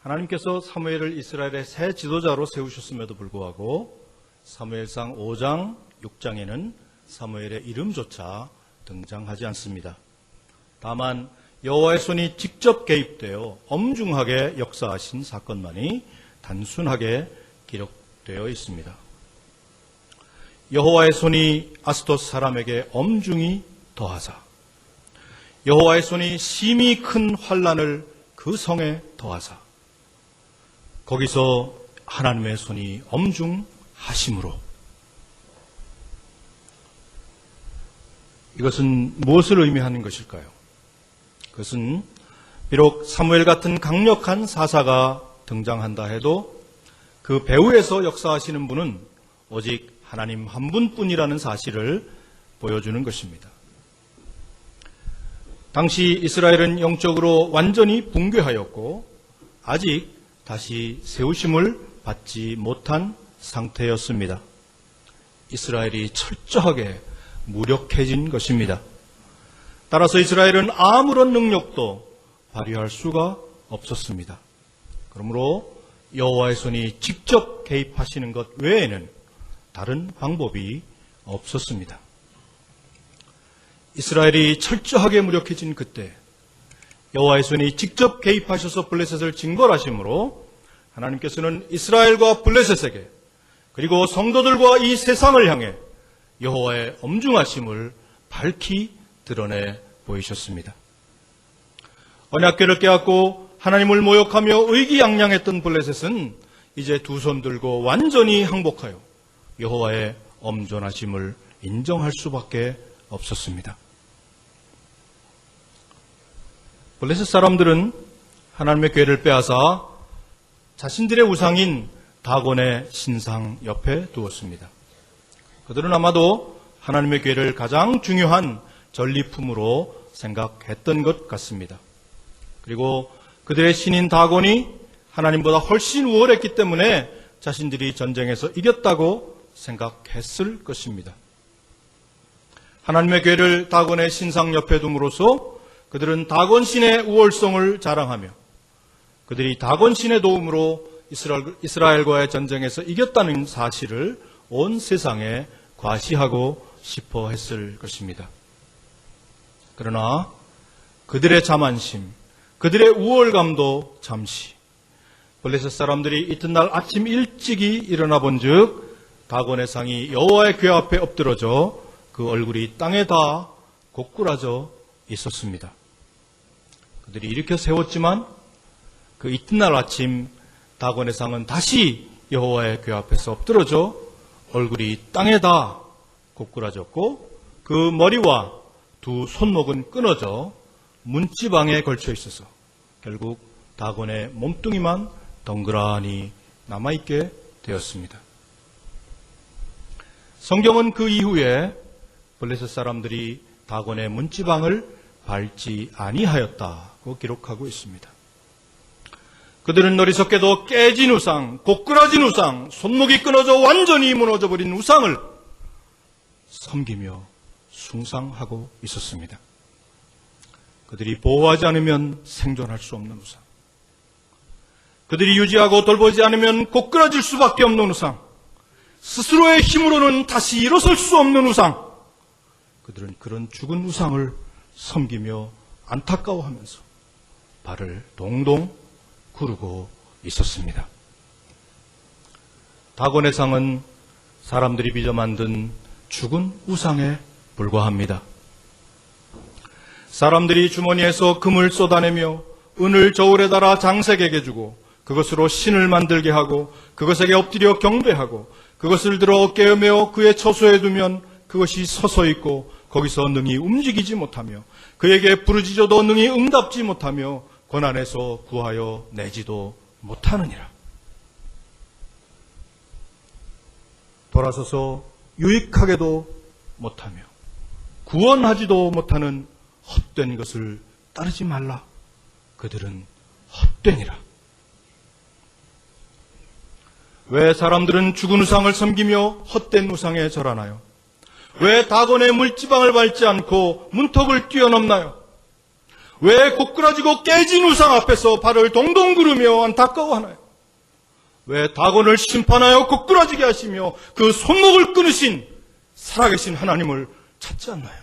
하나님께서 사무엘을 이스라엘의 새 지도자로 세우셨음에도 불구하고 사무엘상 5장, 6장에는 사무엘의 이름조차 등장하지 않습니다. 다만 여호와의 손이 직접 개입되어 엄중하게 역사하신 사건만이 단순하게 기록되어 있습니다. 여호와의 손이 아스돗 사람에게 엄중히 더하사, 여호와의 손이 심히 큰 환난을 그 성에 더하사, 거기서 하나님의 손이 엄중하심으로. 이것은 무엇을 의미하는 것일까요? 그것은 비록 사무엘 같은 강력한 사사가 등장한다 해도 그 배후에서 역사하시는 분은 오직 하나님 한 분뿐이라는 사실을 보여주는 것입니다. 당시 이스라엘은 영적으로 완전히 붕괴하였고 아직 다시 세우심을 받지 못한 상태였습니다. 이스라엘이 철저하게 무력해진 것입니다. 따라서 이스라엘은 아무런 능력도 발휘할 수가 없었습니다. 그러므로 여호와의 손이 직접 개입하시는 것 외에는 다른 방법이 없었습니다. 이스라엘이 철저하게 무력해진 그때 여호와의 손이 직접 개입하셔서 블레셋을 징벌하심으로 하나님께서는 이스라엘과 블레셋에게 그리고 성도들과 이 세상을 향해 여호와의 엄중하심을 밝히 드러내 보이셨습니다. 언약궤를 깨닫고 하나님을 모욕하며 의기양양했던 블레셋은 이제 두 손 들고 완전히 항복하여 여호와의 엄존하심을 인정할 수밖에 없었습니다. 블레셋 사람들은 하나님의 궤를 빼앗아 자신들의 우상인 다곤의 신상 옆에 두었습니다. 그들은 아마도 하나님의 궤를 가장 중요한 전리품으로 생각했던 것 같습니다. 그리고 그들의 신인 다곤이 하나님보다 훨씬 우월했기 때문에 자신들이 전쟁에서 이겼다고 생각했을 것입니다. 하나님의 궤를 다곤의 신상 옆에 둠으로써 그들은 다곤 신의 우월성을 자랑하며 그들이 다곤 신의 도움으로 이스라엘과의 전쟁에서 이겼다는 사실을 온 세상에 과시하고 싶어 했을 것입니다. 그러나 그들의 자만심, 그들의 우월감도 잠시, 블레셋 사람들이 이튿날 아침 일찍이 일어나 본즉 다곤의 상이 여호와의 궤 앞에 엎드러져 그 얼굴이 땅에 닿아 고꾸라져 있었습니다. 그들이 일으켜 세웠지만 그 이튿날 아침 다곤의 상은 다시 여호와의 궤 앞에서 엎드러져 얼굴이 땅에 닿아 고꾸라졌고 그 머리와 두 손목은 끊어져 문지방에 걸쳐 있어서 결국 다곤의 몸뚱이만 덩그러니 남아있게 되었습니다. 성경은 그 이후에 블레셋 사람들이 다곤의 문지방을 밟지 아니하였다고 기록하고 있습니다. 그들은 어리석게도 깨진 우상, 고꾸라진 우상, 손목이 끊어져 완전히 무너져버린 우상을 섬기며 숭상하고 있었습니다. 그들이 보호하지 않으면 생존할 수 없는 우상, 그들이 유지하고 돌보지 않으면 고꾸라질 수밖에 없는 우상, 스스로의 힘으로는 다시 일어설 수 없는 우상, 그들은 그런 죽은 우상을 섬기며 안타까워하면서 발을 동동 구르고 있었습니다. 다곤의 상은 사람들이 빚어 만든 죽은 우상에 불과합니다. 사람들이 주머니에서 금을 쏟아내며 은을 저울에 달아 장색에게 주고 그것으로 신을 만들게 하고 그것에게 엎드려 경배하고 그것을 들어 어깨에 메어 그의 처소에 두면 그것이 서서 있고 거기서 능히 움직이지 못하며 그에게 부르짖어도 능히 응답지 못하며 고난에서 구하여 내지도 못하느니라. 돌아서서 유익하게도 못하며 구원하지도 못하는 헛된 것을 따르지 말라. 그들은 헛되니라. 왜 사람들은 죽은 우상을 섬기며 헛된 우상에 절하나요? 왜 다곤의 물지방을 밟지 않고 문턱을 뛰어넘나요? 왜 고꾸라지고 깨진 우상 앞에서 발을 동동 구르며 안타까워하나요? 왜 다곤을 심판하여 고꾸라지게 하시며 그 손목을 끊으신 살아계신 하나님을 찾지 않나요?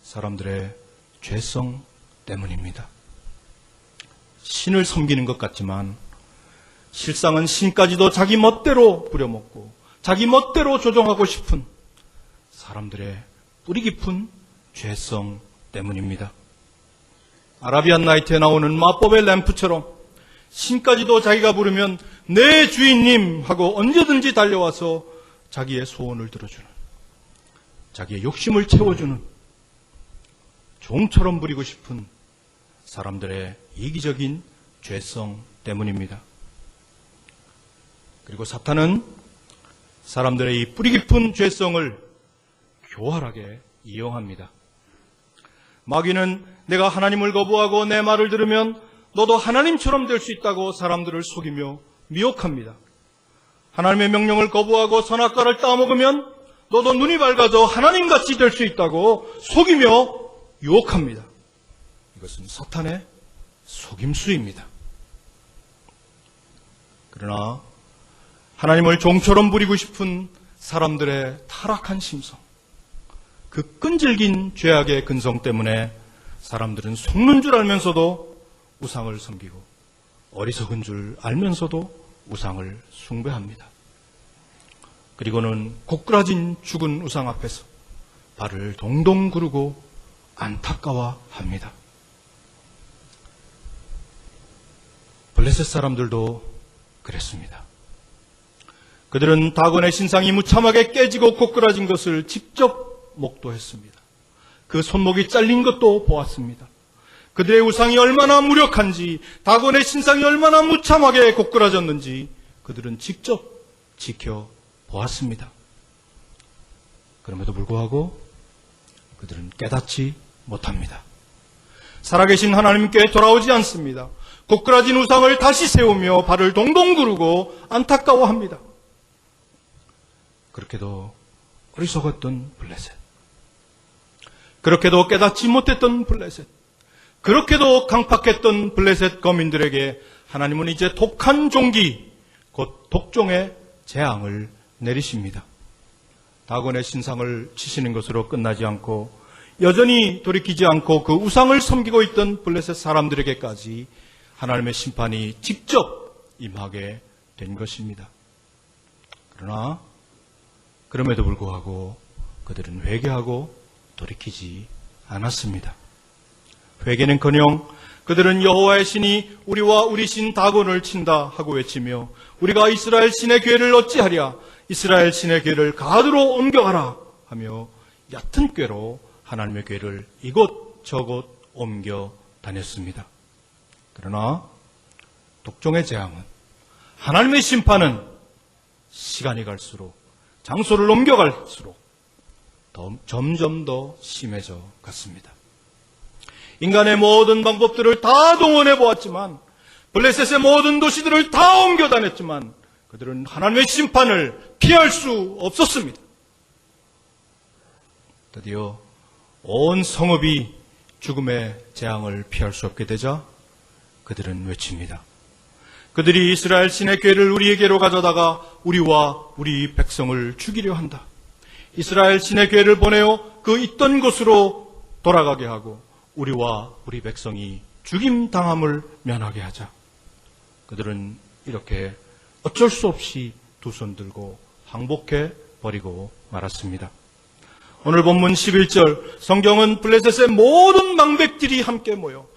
사람들의 죄성 때문입니다. 신을 섬기는 것 같지만 실상은 신까지도 자기 멋대로 부려먹고 자기 멋대로 조종하고 싶은 사람들의 뿌리 깊은 죄성 때문입니다. 아라비안 나이트에 나오는 마법의 램프처럼 신까지도 자기가 부르면 내 주인님 하고 언제든지 달려와서 자기의 소원을 들어주는, 자기의 욕심을 채워주는 종처럼 부리고 싶은 사람들의 이기적인 죄성 때문입니다. 그리고 사탄은 사람들의 이 뿌리 깊은 죄성을 교활하게 이용합니다. 마귀는 내가 하나님을 거부하고 내 말을 들으면 너도 하나님처럼 될 수 있다고 사람들을 속이며 미혹합니다. 하나님의 명령을 거부하고 선악과를 따먹으면 너도 눈이 밝아져 하나님같이 될 수 있다고 속이며 유혹합니다. 이것은 사탄의 속임수입니다. 그러나 하나님을 종처럼 부리고 싶은 사람들의 타락한 심성, 그 끈질긴 죄악의 근성 때문에 사람들은 속는 줄 알면서도 우상을 섬기고 어리석은 줄 알면서도 우상을 숭배합니다. 그리고는 고꾸라진 죽은 우상 앞에서 발을 동동 구르고 안타까워합니다. 블레셋 사람들도 그랬습니다. 그들은 다곤의 신상이 무참하게 깨지고 고꾸라진 것을 직접 목도했습니다. 그 손목이 잘린 것도 보았습니다. 그들의 우상이 얼마나 무력한지, 다곤의 신상이 얼마나 무참하게 고꾸라졌는지 그들은 직접 지켜보았습니다. 그럼에도 불구하고 그들은 깨닫지 못합니다. 살아계신 하나님께 돌아오지 않습니다. 고꾸라진 우상을 다시 세우며 발을 동동 구르고 안타까워합니다. 그렇게도 어리석었던 블레셋, 그렇게도 깨닫지 못했던 블레셋, 그렇게도 강팍했던 블레셋 거민들에게 하나님은 이제 독한 종기, 곧 독종의 재앙을 내리십니다. 다곤의 신상을 치시는 것으로 끝나지 않고 여전히 돌이키지 않고 그 우상을 섬기고 있던 블레셋 사람들에게까지 하나님의 심판이 직접 임하게 된 것입니다. 그러나 그럼에도 불구하고 그들은 회개하고 돌이키지 않았습니다. 회개는커녕 그들은 여호와의 신이 우리와 우리 신 다곤을 친다 하고 외치며 우리가 이스라엘 신의 궤를 어찌하랴, 이스라엘 신의 궤를 가드로 옮겨가라 하며 얕은 꾀로 하나님의 궤를 이곳 저곳 옮겨 다녔습니다. 그러나 독종의 재앙은, 하나님의 심판은 시간이 갈수록, 장소를 옮겨갈수록 점점 더 심해져 갔습니다. 인간의 모든 방법들을 다 동원해 보았지만, 블레셋의 모든 도시들을 다 옮겨 다녔지만 그들은 하나님의 심판을 피할 수 없었습니다. 드디어 온 성읍이 죽음의 재앙을 피할 수 없게 되자 그들은 외칩니다. 그들이 이스라엘 신의 궤를 우리에게로 가져다가 우리와 우리 백성을 죽이려 한다. 이스라엘 신의 궤를 보내어 그 있던 곳으로 돌아가게 하고 우리와 우리 백성이 죽임당함을 면하게 하자. 그들은 이렇게 어쩔 수 없이 두 손 들고 항복해 버리고 말았습니다. 오늘 본문 11절 성경은 블레셋의 모든 방백들이 함께 모여,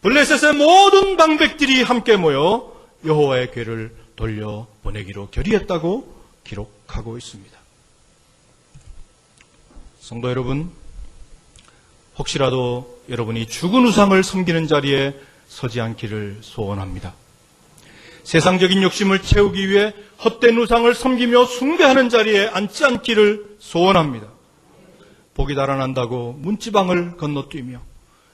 블레셋의 모든 방백들이 함께 모여 여호와의 궤를 돌려보내기로 결의했다고 기록하고 있습니다. 성도 여러분, 혹시라도 여러분이 죽은 우상을 섬기는 자리에 서지 않기를 소원합니다. 세상적인 욕심을 채우기 위해 헛된 우상을 섬기며 숭배하는 자리에 앉지 않기를 소원합니다. 복이 달아난다고 문지방을 건너뛰며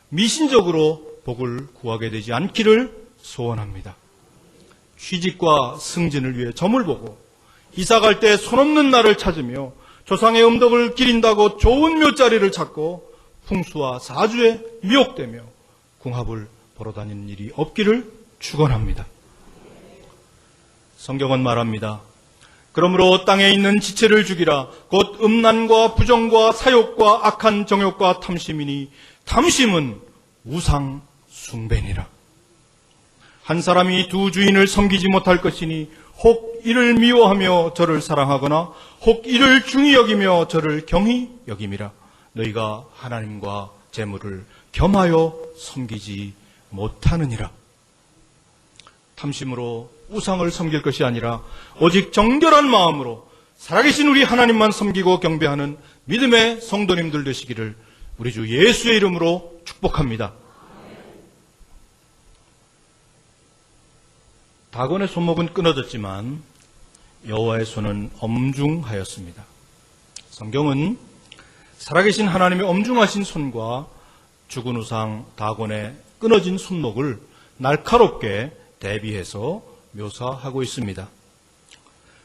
미신적으로 복을 구하게 되지 않기를 소원합니다. 취직과 승진을 위해 점을 보고 이사갈 때 손 없는 날을 찾으며 조상의 음덕을 기린다고 좋은 묘자리를 찾고 풍수와 사주에 미혹되며 궁합을 벌어다니는 일이 없기를 축원합니다. 성경은 말합니다. 그러므로 땅에 있는 지체를 죽이라. 곧 음란과 부정과 사욕과 악한 정욕과 탐심이니 탐심은 우상 숭배니라. 한 사람이 두 주인을 섬기지 못할 것이니 혹 이를 미워하며 저를 사랑하거나 혹 이를 중히 여기며 저를 경히 여김이라. 너희가 하나님과 재물을 겸하여 섬기지 못하느니라. 탐심으로 우상을 섬길 것이 아니라 오직 정결한 마음으로 살아계신 우리 하나님만 섬기고 경배하는 믿음의 성도님들 되시기를 우리 주 예수의 이름으로 축복합니다. 다곤의 손목은 끊어졌지만 여호와의 손은 엄중하였습니다. 성경은 살아계신 하나님의 엄중하신 손과 죽은 우상 다곤의 끊어진 손목을 날카롭게 대비해서 묘사하고 있습니다.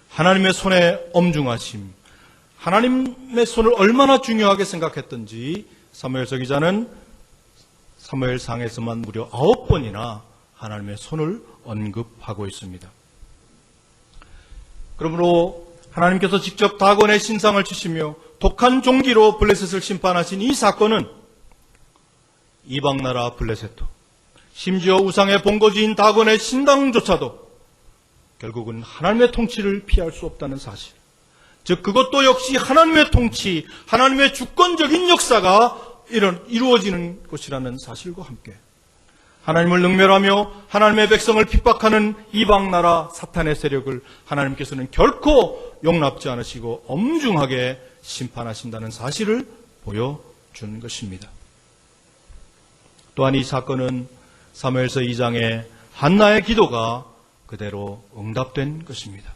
하나님의 손의 엄중하심, 하나님의 손을 얼마나 중요하게 생각했던지 사무엘서 기자는 사무엘상에서만 무려 9번이나 하나님의 손을 언급하고 있습니다. 그러므로 하나님께서 직접 다곤의 신상을 치시며 독한 종기로 블레셋을 심판하신 이 사건은 이방나라 블레셋도 심지어 우상의 본거지인 다곤의 신당조차도 결국은 하나님의 통치를 피할 수 없다는 사실, 즉 그것도 역시 하나님의 통치, 하나님의 주권적인 역사가 이루어지는 것이라는 사실과 함께 하나님을 능멸하며 하나님의 백성을 핍박하는 이방나라 사탄의 세력을 하나님께서는 결코 용납지 않으시고 엄중하게 심판하신다는 사실을 보여준 것입니다. 또한 이 사건은 사무엘서 2장의 한나의 기도가 그대로 응답된 것입니다.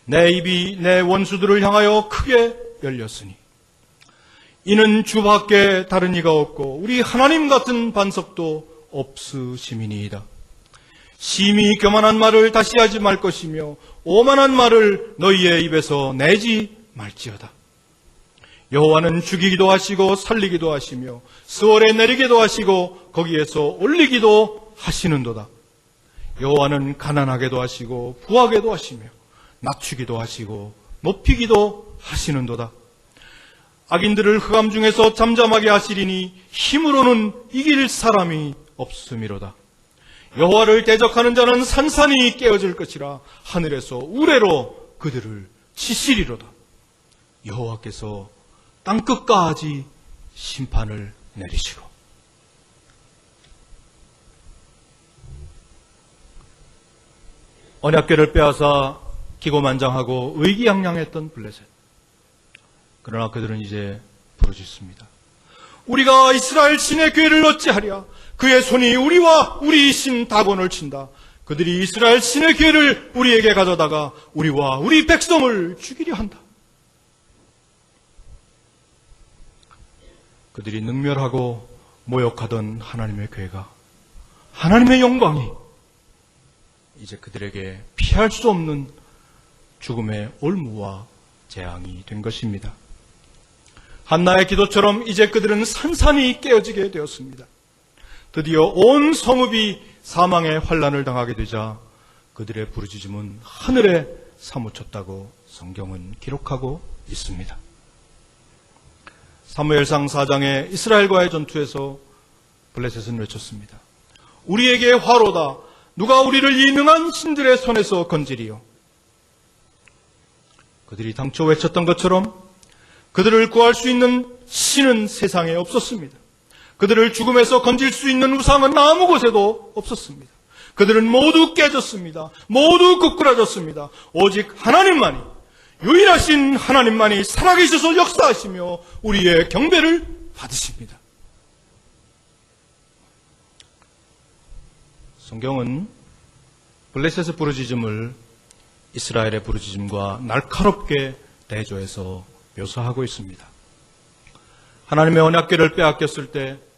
내 입이 내 원수들을 향하여 크게 열렸으니 이는 주밖에 다른 이가 없고 우리 하나님 같은 반석도 없으심이니이다. 심히 교만한 말을 다시 하지 말 것이며 오만한 말을 너희의 입에서 내지 말지어다. 여호와는 죽이기도 하시고 살리기도 하시며 스월에 내리기도 하시고 거기에서 올리기도 하시는도다. 여호와는 가난하게도 하시고 부하게도 하시며 낮추기도 하시고 높이기도 하시는도다. 악인들을 흑암 중에서 잠잠하게 하시리니 힘으로는 이길 사람이 없음이로다. 여호와를 대적하는 자는 산산이 깨어질 것이라. 하늘에서 우레로 그들을 치시리로다. 여호와께서 땅끝까지 심판을 내리시고. 언약궤를 빼앗아 기고만장하고 의기양양했던 블레셋. 그러나 그들은 이제 부르짖습니다. 우리가 이스라엘 신의 궤를 어찌하랴? 그의 손이 우리와 우리 신 다곤을 친다. 그들이 이스라엘 신의 궤를 우리에게 가져다가 우리와 우리 백성을 죽이려 한다. 그들이 능멸하고 모욕하던 하나님의 궤가, 하나님의 영광이 이제 그들에게 피할 수 없는 죽음의 올무와 재앙이 된 것입니다. 한나의 기도처럼 이제 그들은 산산이 깨어지게 되었습니다. 드디어 온 성읍이 사망의 환난을 당하게 되자 그들의 부르짖음은 하늘에 사무쳤다고 성경은 기록하고 있습니다. 사무엘상 4장의 이스라엘과의 전투에서 블레셋은 외쳤습니다. 우리에게 화로다. 누가 우리를 이 능한 신들의 손에서 건지리요. 그들이 당초 외쳤던 것처럼 그들을 구할 수 있는 신은 세상에 없었습니다. 그들을 죽음에서 건질 수 있는 우상은 아무 곳에도 없었습니다. 그들은 모두 깨졌습니다. 모두 구꾸라졌습니다. 오직 하나님만이, 유일하신 하나님만이 살아계셔서 역사하시며 우리의 경배를 받으십니다. 성경은 블레셋의 부르짖음을 이스라엘의 부르짖음과 날카롭게 대조해서 묘사하고 있습니다. 하나님의 언약궤를 빼앗겼을 때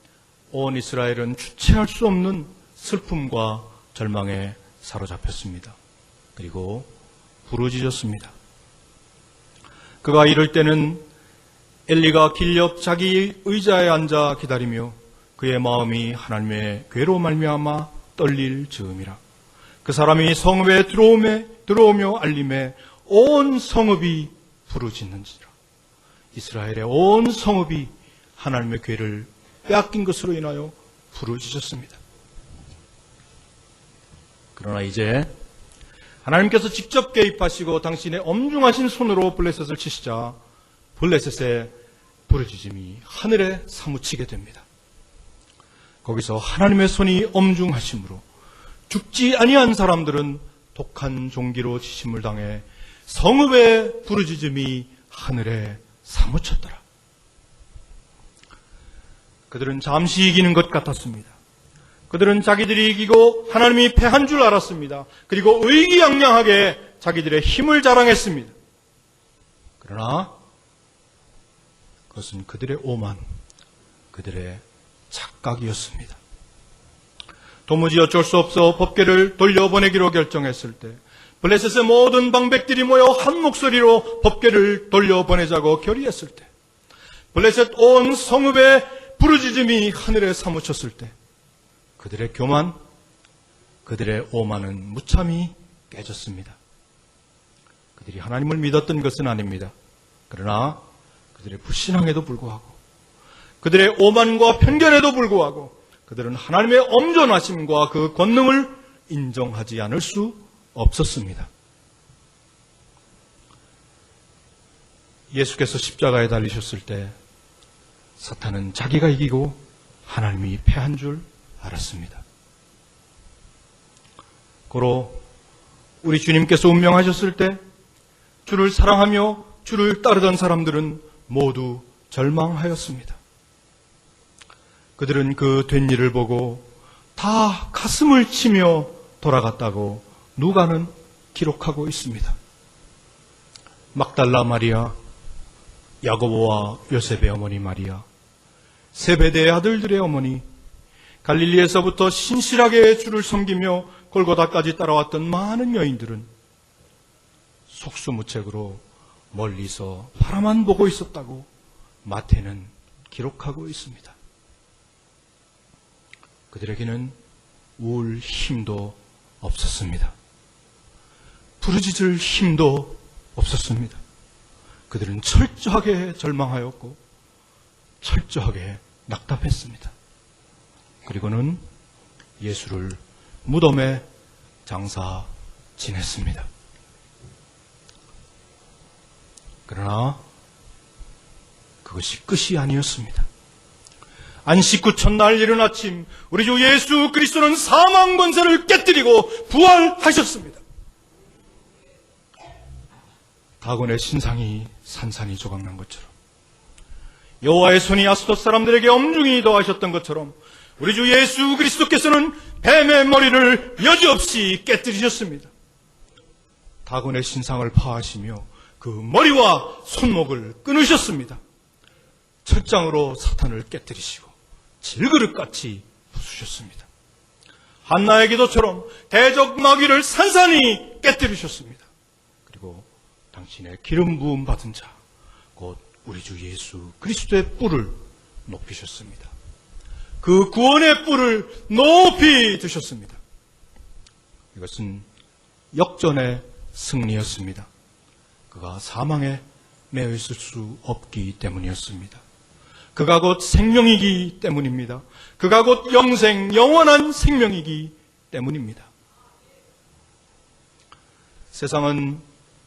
온 이스라엘은 주체할 수 없는 슬픔과 절망에 사로잡혔습니다. 그리고 부르짖었습니다. 그가 이럴 때는 엘리가 길 옆 자기 의자에 앉아 기다리며 그의 마음이 하나님의 괴로 말미암아 떨릴 즈음이라. 그 사람이 성읍에 들어오며 알림에 온 성읍이 부르짖는지라. 이스라엘의 온 성읍이 하나님의 괴를 빼앗긴 것으로 인하여 부르짖었습니다. 그러나 이제 하나님께서 직접 개입하시고 당신의 엄중하신 손으로 블레셋을 치시자 블레셋의 부르짖음이 하늘에 사무치게 됩니다. 거기서 하나님의 손이 엄중하심으로 죽지 아니한 사람들은 독한 종기로 치심을 당해 성읍의 부르짖음이 하늘에 사무쳤더라. 그들은 잠시 이기는 것 같았습니다. 그들은 자기들이 이기고 하나님이 패한 줄 알았습니다. 그리고 의기양양하게 자기들의 힘을 자랑했습니다. 그러나 그것은 그들의 오만, 그들의 착각이었습니다. 도무지 어쩔 수 없어 법궤를 돌려보내기로 결정했을 때 블레셋의 모든 방백들이 모여 한 목소리로 법궤를 돌려보내자고 결의했을 때 블레셋 온 성읍의 부르짖음이 하늘에 사무쳤을 때 그들의 교만, 그들의 오만은 무참히 깨졌습니다. 그들이 하나님을 믿었던 것은 아닙니다. 그러나 그들의 불신앙에도 불구하고 그들의 오만과 편견에도 불구하고 그들은 하나님의 엄존하심과 그 권능을 인정하지 않을 수 없었습니다. 예수께서 십자가에 달리셨을 때 사탄은 자기가 이기고 하나님이 패한 줄 알았습니다. 고로 우리 주님께서 운명하셨을 때 주를 사랑하며 주를 따르던 사람들은 모두 절망하였습니다. 그들은 그 된 일을 보고 다 가슴을 치며 돌아갔다고 누가는 기록하고 있습니다. 막달라 마리아, 야고보와 요셉의 어머니 마리아, 세베대의 아들들의 어머니, 갈릴리에서부터 신실하게 주를 섬기며 골고다까지 따라왔던 많은 여인들은 속수무책으로 멀리서 바라만 보고 있었다고 마태는 기록하고 있습니다. 그들에게는 울 힘도 없었습니다. 부르짖을 힘도 없었습니다. 그들은 철저하게 절망하였고 철저하게 낙담했습니다. 그리고는 예수를 무덤에 장사 지냈습니다. 그러나 그것이 끝이 아니었습니다. 안식 후 첫날 이른 아침 우리 주 예수 그리스도는 사망 권세를 깨뜨리고 부활하셨습니다. 다곤의 신상이 산산이 조각난 것처럼 여호와의 손이 아스돗 사람들에게 엄중히 더하셨던 것처럼 우리 주 예수 그리스도께서는 뱀의 머리를 여지없이 깨뜨리셨습니다. 다곤의 신상을 파하시며 그 머리와 손목을 끊으셨습니다. 철장으로 사탄을 깨뜨리시고 질그릇같이 부수셨습니다. 한나의 기도처럼 대적 마귀를 산산히 깨뜨리셨습니다. 그리고 당신의 기름 부음 받은 자, 곧 우리 주 예수 그리스도의 뿔을 높이셨습니다. 그 구원의 뿔을 높이 드셨습니다. 이것은 역전의 승리였습니다. 그가 사망에 매여 있을 수 없기 때문이었습니다. 그가 곧 생명이기 때문입니다. 그가 곧 영생, 영원한 생명이기 때문입니다. 세상은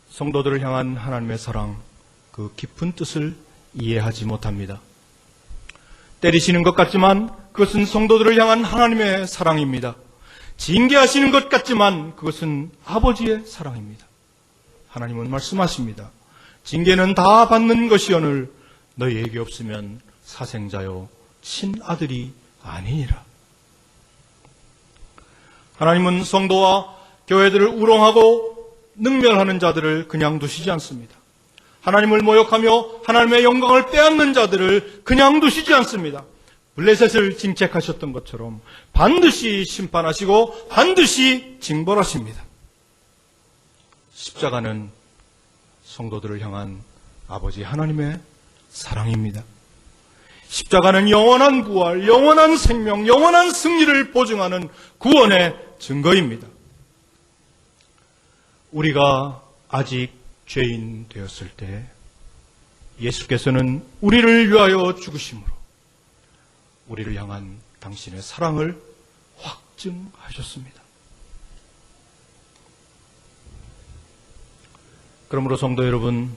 성도들을 향한 하나님의 사랑, 그 깊은 뜻을 이해하지 못합니다. 때리시는 것 같지만 그것은 성도들을 향한 하나님의 사랑입니다. 징계하시는 것 같지만 그것은 아버지의 사랑입니다. 하나님은 말씀하십니다. 징계는 다 받는 것이오늘 너희에게 없으면 사생자요 친아들이 아니니라. 하나님은 성도와 교회들을 우롱하고 능멸하는 자들을 그냥 두시지 않습니다. 하나님을 모욕하며 하나님의 영광을 빼앗는 자들을 그냥 두시지 않습니다. 블레셋을 징책하셨던 것처럼 반드시 심판하시고 반드시 징벌하십니다. 십자가는 성도들을 향한 아버지 하나님의 사랑입니다. 십자가는 영원한 부활, 영원한 생명, 영원한 승리를 보증하는 구원의 증거입니다. 우리가 아직 죄인 되었을 때 예수께서는 우리를 위하여 죽으심으로 우리를 향한 당신의 사랑을 확증하셨습니다. 그러므로 성도 여러분,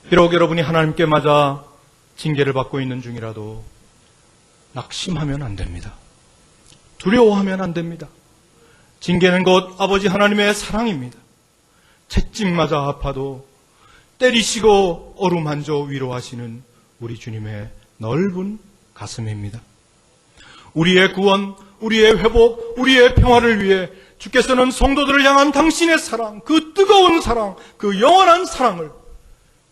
비록 여러분이 하나님께 맞아 징계를 받고 있는 중이라도 낙심하면 안 됩니다. 두려워하면 안 됩니다. 징계는 곧 아버지 하나님의 사랑입니다. 채찍 맞아 아파도 때리시고 어루만져 위로하시는 우리 주님의 넓은 가슴입니다. 우리의 구원, 우리의 회복, 우리의 평화를 위해 주께서는 성도들을 향한 당신의 사랑, 그 뜨거운 사랑, 그 영원한 사랑을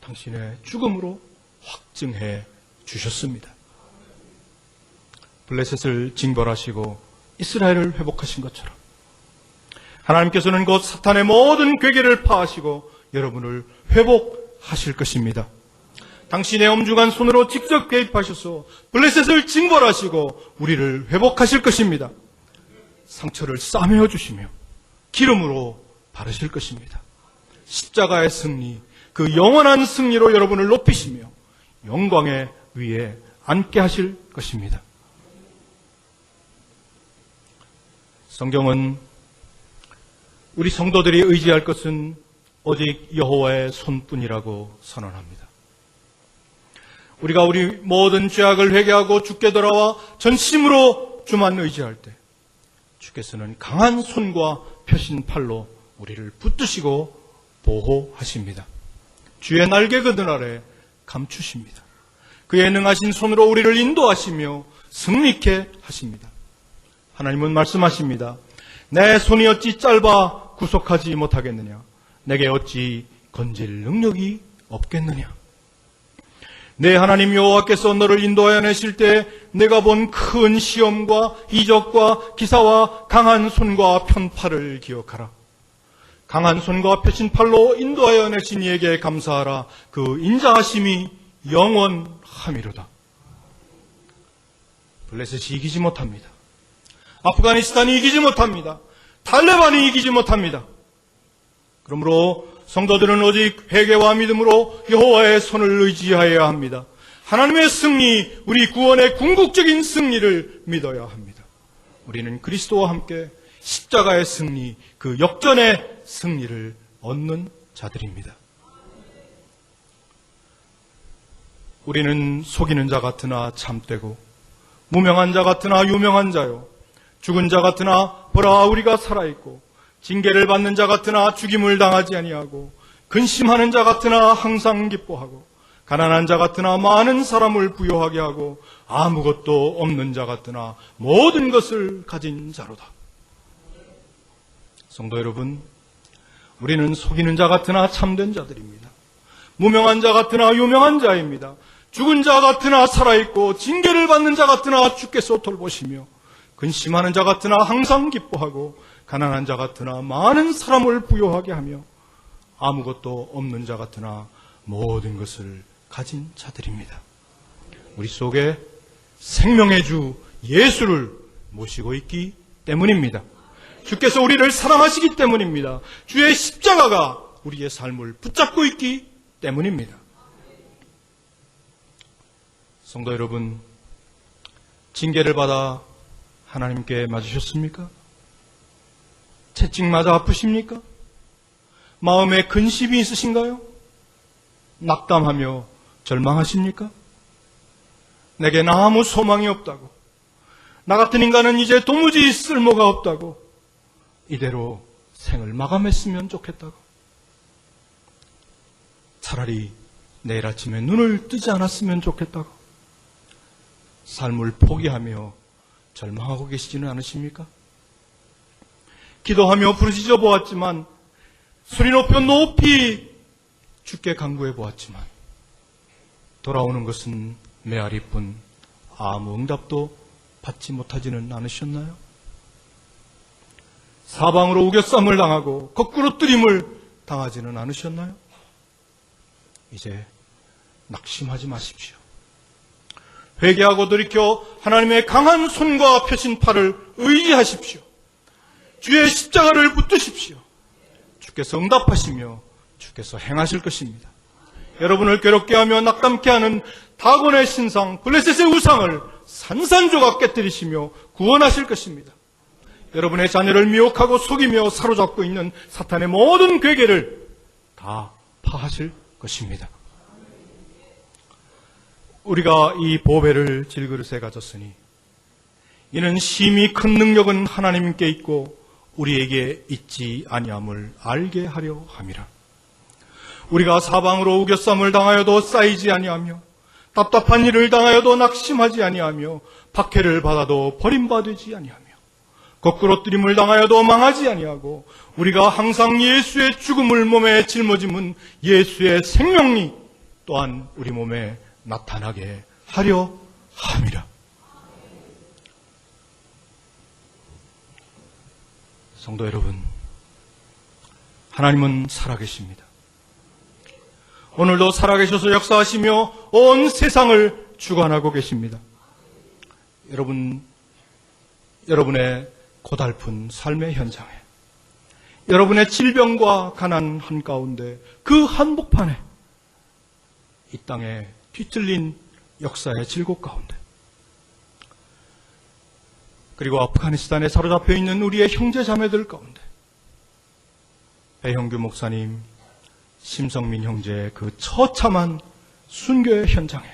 당신의 죽음으로 확증해 주셨습니다. 블레셋을 징벌하시고 이스라엘을 회복하신 것처럼 하나님께서는 곧 사탄의 모든 괴계를 파하시고 여러분을 회복하실 것입니다. 당신의 엄중한 손으로 직접 개입하셔서 블레셋을 징벌하시고 우리를 회복하실 것입니다. 상처를 싸매어 주시며 기름으로 바르실 것입니다. 십자가의 승리, 그 영원한 승리로 여러분을 높이시며 영광의 위에 앉게 하실 것입니다. 성경은 우리 성도들이 의지할 것은 오직 여호와의 손뿐이라고 선언합니다. 우리가 우리 모든 죄악을 회개하고 주께 돌아와 전심으로 주만 의지할 때 주께서는 강한 손과 펴신 팔로 우리를 붙드시고 보호하십니다. 주의 날개 그늘 아래 감추십니다. 그의 능하신 손으로 우리를 인도하시며 승리케 하십니다. 하나님은 말씀하십니다. 내 손이 어찌 짧아 구속하지 못하겠느냐? 내게 어찌 건질 능력이 없겠느냐? 내 하나님 여호와께서 너를 인도하여 내실 때 내가 본 큰 시험과 이적과 기사와 강한 손과 편팔을 기억하라. 강한 손과 펴신 팔로 인도하여 내신 이에게 감사하라. 그 인자하심이 영원함이로다. 블레셋이 이기지 못합니다. 아프가니스탄이 이기지 못합니다. 탈레반이 이기지 못합니다. 그러므로 성도들은 오직 회개와 믿음으로 여호와의 손을 의지하여야 합니다. 하나님의 승리, 우리 구원의 궁극적인 승리를 믿어야 합니다. 우리는 그리스도와 함께 십자가의 승리, 그 역전의 승리를 얻는 자들입니다. 우리는 속이는 자 같으나 참되고 무명한 자 같으나 유명한 자요, 죽은 자 같으나 보라 우리가 살아있고 징계를 받는 자 같으나 죽임을 당하지 아니하고 근심하는 자 같으나 항상 기뻐하고 가난한 자 같으나 많은 사람을 부요하게 하고 아무것도 없는 자 같으나 모든 것을 가진 자로다. 성도 여러분, 우리는 속이는 자 같으나 참된 자들입니다. 무명한 자 같으나 유명한 자입니다. 죽은 자 같으나 살아있고 징계를 받는 자 같으나 주께서 돌보시며 근심하는 자 같으나 항상 기뻐하고 가난한 자 같으나 많은 사람을 부요하게 하며 아무것도 없는 자 같으나 모든 것을 가진 자들입니다. 우리 속에 생명의 주 예수를 모시고 있기 때문입니다. 주께서 우리를 사랑하시기 때문입니다. 주의 십자가가 우리의 삶을 붙잡고 있기 때문입니다. 성도 여러분, 징계를 받아 하나님께 맞으셨습니까? 채찍 맞아 아프십니까? 마음에 근심이 있으신가요? 낙담하며 절망하십니까? 내겐 아무 소망이 없다고, 나 같은 인간은 이제 도무지 쓸모가 없다고, 이대로 생을 마감했으면 좋겠다고, 차라리 내일 아침에 눈을 뜨지 않았으면 좋겠다고 삶을 포기하며 절망하고 계시지는 않으십니까? 기도하며 부르짖어 보았지만, 소리 높여 높이 주께 간구해 보았지만 돌아오는 것은 메아리뿐 아무 응답도 받지 못하지는 않으셨나요? 사방으로 우겨쌈을 당하고 거꾸로 뜨림을 당하지는 않으셨나요? 이제 낙심하지 마십시오. 회개하고 돌이켜 하나님의 강한 손과 펴신 팔을 의지하십시오. 주의 십자가를 붙드십시오. 주께서 응답하시며 주께서 행하실 것입니다. 여러분을 괴롭게 하며 낙담케 하는 다곤의 신상, 블레셋의 우상을 산산조각 깨뜨리시며 구원하실 것입니다. 여러분의 자녀를 미혹하고 속이며 사로잡고 있는 사탄의 모든 괴계를 다 파하실 것입니다. 우리가 이 보배를 질그릇에 가졌으니 이는 심히 큰 능력은 하나님께 있고 우리에게 있지 아니함을 알게 하려 함이라. 우리가 사방으로 우겨쌈을 당하여도 쌓이지 아니하며 답답한 일을 당하여도 낙심하지 아니하며 박해를 받아도 버림받지 아니하며 거꾸로뜨림을 당하여도 망하지 아니하고 우리가 항상 예수의 죽음을 몸에 짊어짐은 예수의 생명이 또한 우리 몸에 나타나게 하려 함이라. 성도 여러분, 하나님은 살아계십니다. 오늘도 살아계셔서 역사하시며 온 세상을 주관하고 계십니다. 여러분의 고달픈 삶의 현장에, 여러분의 질병과 가난 한가운데, 그 한복판에, 이 땅에 뒤틀린 역사의 질곡 가운데, 그리고 아프가니스탄에 사로잡혀 있는 우리의 형제 자매들 가운데, 배형규 목사님, 심성민 형제의 그 처참한 순교의 현장에,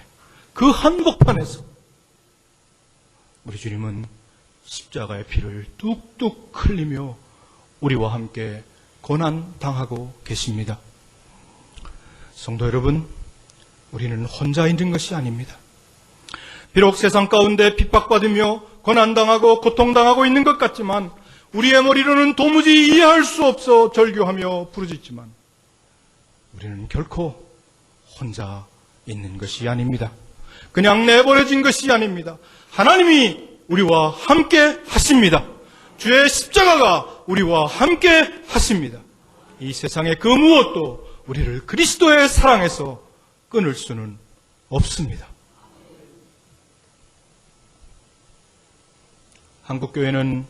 그 한복판에서 우리 주님은 십자가의 피를 뚝뚝 흘리며 우리와 함께 고난당하고 계십니다. 성도 여러분, 우리는 혼자 있는 것이 아닙니다. 비록 세상 가운데 핍박받으며 고난당하고 고통당하고 있는 것 같지만 우리의 머리로는 도무지 이해할 수 없어 절규하며 부르짖지만 우리는 결코 혼자 있는 것이 아닙니다. 그냥 내버려진 것이 아닙니다. 하나님이 우리와 함께 하십니다. 주의 십자가가 우리와 함께 하십니다. 이 세상의 그 무엇도 우리를 그리스도의 사랑에서 끊을 수는 없습니다. 한국교회는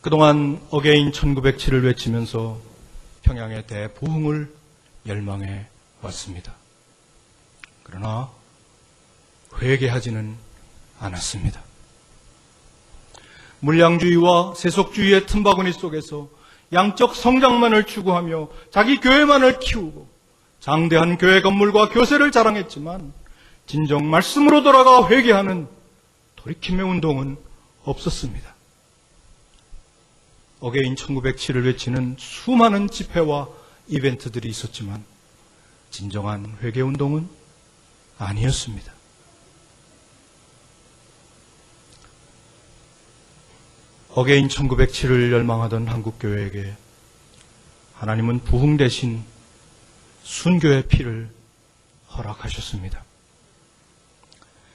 그동안 어게인 1907을 외치면서 평양의 대부흥을 열망해 왔습니다. 그러나 회개하지는 않았습니다. 물량주의와 세속주의의 틈바구니 속에서 양적 성장만을 추구하며 자기 교회만을 키우고 장대한 교회 건물과 교세를 자랑했지만 진정 말씀으로 돌아가 회개하는 돌이킴의 운동은 없었습니다. 어게인 1907을 외치는 수많은 집회와 이벤트들이 있었지만 진정한 회개 운동은 아니었습니다. 어게인 1907을 열망하던 한국교회에게 하나님은 부흥 대신 순교의 피를 허락하셨습니다.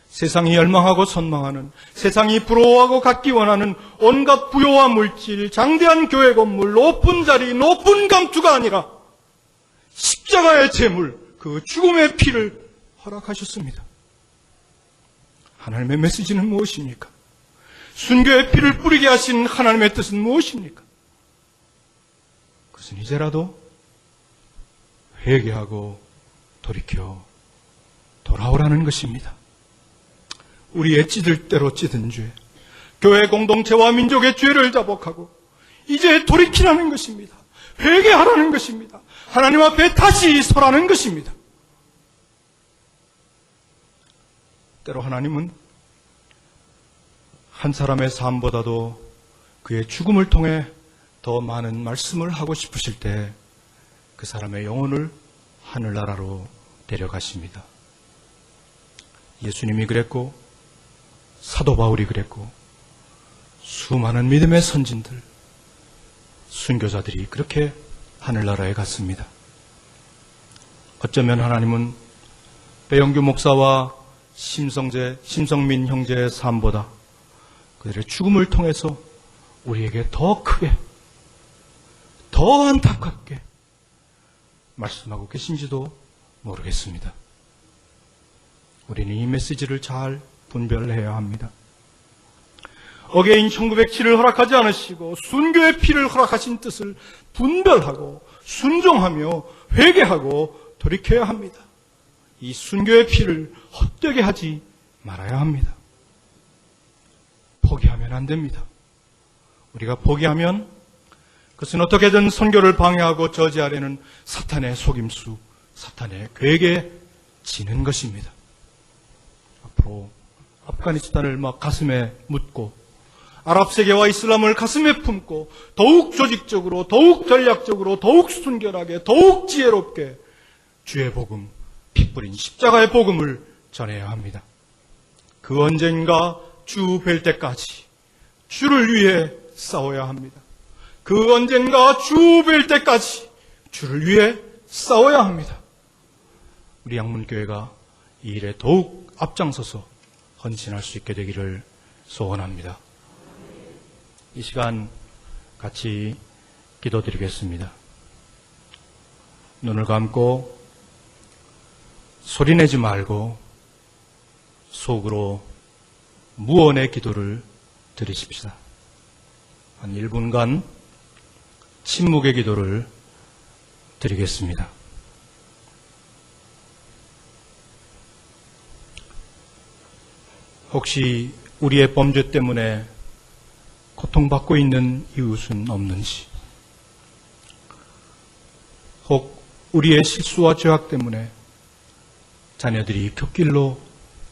세상이 열망하고 선망하는, 세상이 부러워하고 갖기 원하는 온갖 부요와 물질, 장대한 교회 건물, 높은 자리, 높은 감투가 아니라 십자가의 제물, 그 죽음의 피를 허락하셨습니다. 하나님의 메시지는 무엇입니까? 순교의 피를 뿌리게 하신 하나님의 뜻은 무엇입니까? 그것은 이제라도 회개하고 돌이켜 돌아오라는 것입니다. 우리의 찌들 대로 찌든 죄, 교회 공동체와 민족의 죄를 자복하고 이제 돌이키라는 것입니다. 회개하라는 것입니다. 하나님 앞에 다시 서라는 것입니다. 때로 하나님은 한 사람의 삶보다도 그의 죽음을 통해 더 많은 말씀을 하고 싶으실 때 그 사람의 영혼을 하늘나라로 데려가십니다. 예수님이 그랬고 사도 바울이 그랬고 수많은 믿음의 선진들, 순교자들이 그렇게 하늘나라에 갔습니다. 어쩌면 하나님은 배영규 목사와 심성민 형제의 삶보다 그들의 죽음을 통해서 우리에게 더 크게, 더 안타깝게 말씀하고 계신지도 모르겠습니다. 우리는 이 메시지를 잘 분별해야 합니다. 어게인 1907을 허락하지 않으시고 순교의 피를 허락하신 뜻을 분별하고 순종하며 회개하고 돌이켜야 합니다. 이 순교의 피를 헛되게 하지 말아야 합니다. 포기하면 안 됩니다. 우리가 포기하면 그것은 어떻게든 선교를 방해하고 저지하려는 사탄의 속임수, 사탄의 계획에 지는 것입니다. 앞으로 아프가니스탄을 막 가슴에 묻고 아랍세계와 이슬람을 가슴에 품고 더욱 조직적으로, 더욱 전략적으로, 더욱 순결하게, 더욱 지혜롭게 주의 복음, 피 뿌린 십자가의 복음을 전해야 합니다. 그 언젠가 주 뵐 때까지 주를 위해 싸워야 합니다. 그 언젠가 주 뵐 때까지 주를 위해 싸워야 합니다. 우리 양문교회가 이 일에 더욱 앞장서서 헌신할 수 있게 되기를 소원합니다. 이 시간 같이 기도드리겠습니다. 눈을 감고 소리내지 말고 속으로 무언의 기도를 드리십시다. 한 1분간 침묵의 기도를 드리겠습니다. 혹시 우리의 범죄 때문에 고통받고 있는 이웃은 없는지, 혹 우리의 실수와 죄악 때문에 자녀들이 곁길로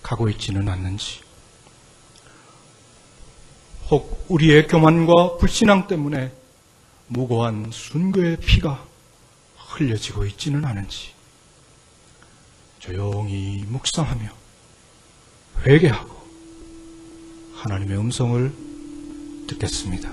가고 있지는 않는지, 혹 우리의 교만과 불신앙 때문에 무고한 순교의 피가 흘려지고 있지는 않은지 조용히 묵상하며 회개하고 하나님의 음성을 듣겠습니다.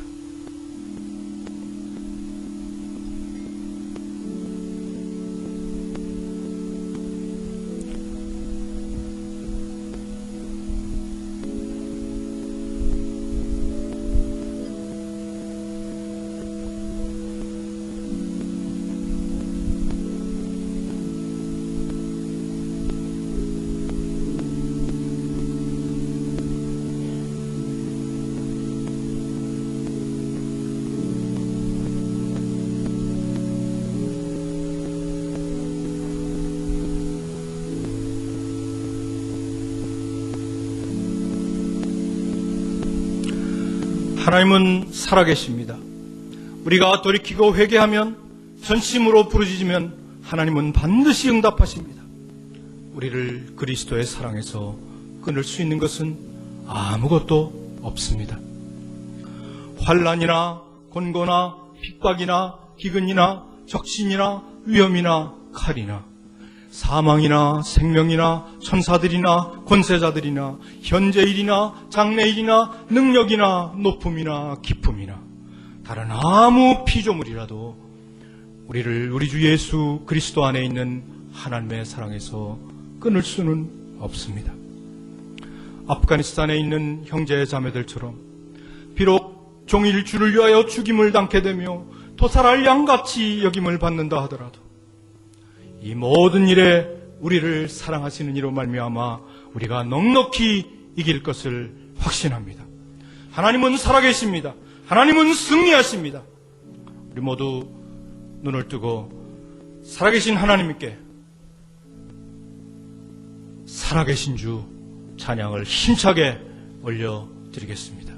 하나님은 살아계십니다. 우리가 돌이키고 회개하면, 전심으로 부르짖으면 하나님은 반드시 응답하십니다. 우리를 그리스도의 사랑에서 끊을 수 있는 것은 아무것도 없습니다. 환난이나 곤고나 핍박이나 기근이나 적신이나 위험이나 칼이나 사망이나 생명이나 천사들이나 권세자들이나 현재일이나 장래일이나 능력이나 높음이나 깊음이나 다른 아무 피조물이라도 우리를 우리 주 예수 그리스도 안에 있는 하나님의 사랑에서 끊을 수는 없습니다. 아프가니스탄에 있는 형제 자매들처럼 비록 종일 주를 위하여 죽임을 당케 되며 도살할 양같이 여김을 받는다 하더라도 이 모든 일에 우리를 사랑하시는 이로 말미암아 우리가 넉넉히 이길 것을 확신합니다. 하나님은 살아계십니다. 하나님은 승리하십니다. 우리 모두 눈을 뜨고 살아계신 하나님께 살아계신 주 찬양을 힘차게 올려드리겠습니다.